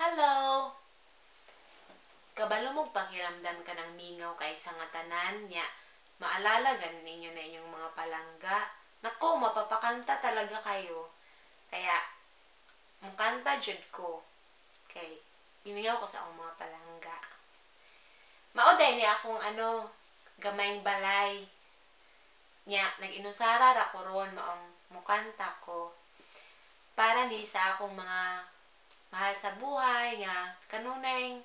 Hello! Kabalo mong pakiramdam ka ng mingaw kaysa nga tanan niya. Maalala ganin ninyo na inyong mga palangga. Nako, mapapakanta talaga kayo. Kaya, mukanta jud ko. Kay, mimingaw ko sa akong mga palangga. Mauday ni akong gamayng balay. Nya, nag-inusara ra ko ron maong mukanta ko. Para ni sa akong mga mahal sa buhay nga kanunay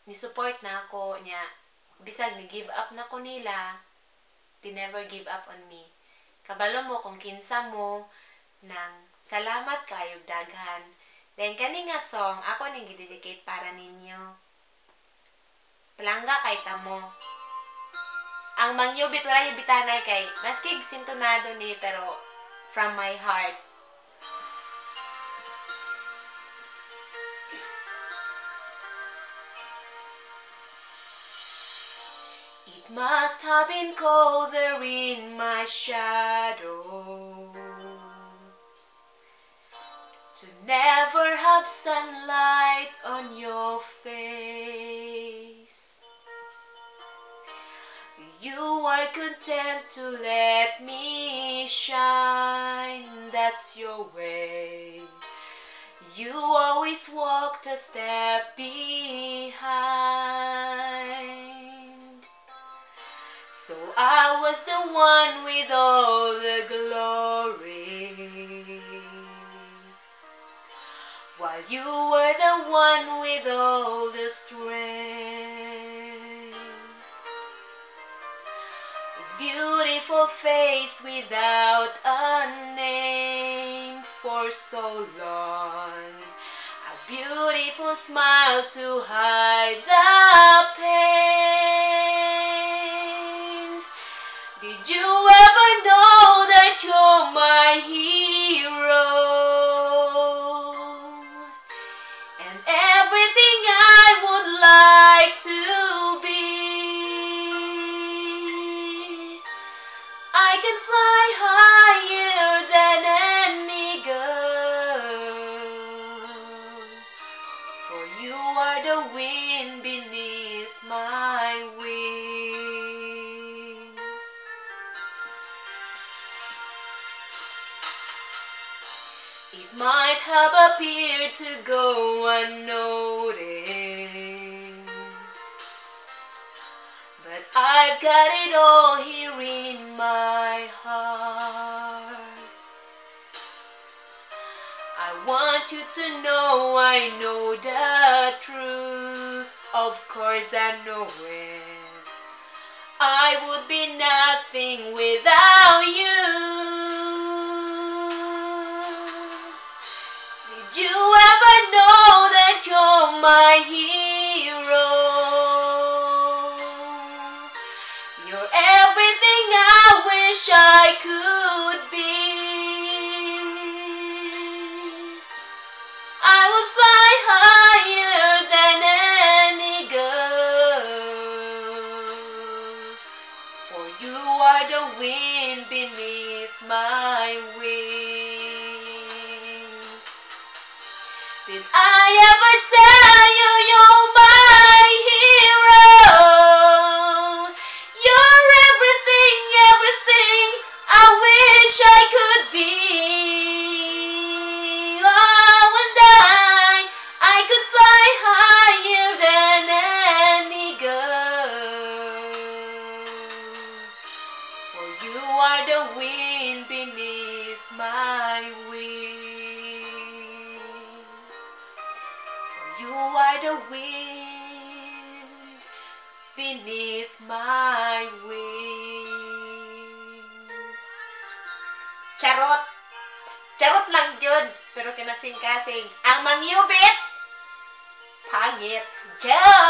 ni support na ako nya bisag ni give up na ko nila, they never give up on me. Kabalo mo kung kinsa mo nang salamat kayo daghan. Then kani nga song ako ning gidedicate para ninyo. Palangga kay tamo. Ang mangyubit wala hibitanay kay maskig sintonado ni pero from my heart. It must have been cold there in my shadow to never have sunlight on your face. You are content to let me shine, that's your way. You always walked a step behind. So I was the one with all the glory, while you were the one with all the strength. A beautiful face without a name for so long. A beautiful smile to hide the pain. Did you ever know that you're my hero? And everything I would like to be. I can fly higher than any girl, for you are the wind beneath my wings. It might have appeared to go unnoticed, but I've got it all here in my heart. I want you to know I know the truth. Of course I know it. I would be nothing without you. Did you ever know that you're my hero? You're everything I wish I could be. I would fly higher than any girl, for you are the wind beneath my wings. Did I ever tell you you're my hero? You're everything, everything I wish I could be. Oh, and I could fly higher than any girl, for you are the wind beneath my wings. You are the wind beneath my wings. Charot! Charot lang yun, pero kinasing-kasing. Ang mangyubit, pangit. Joke!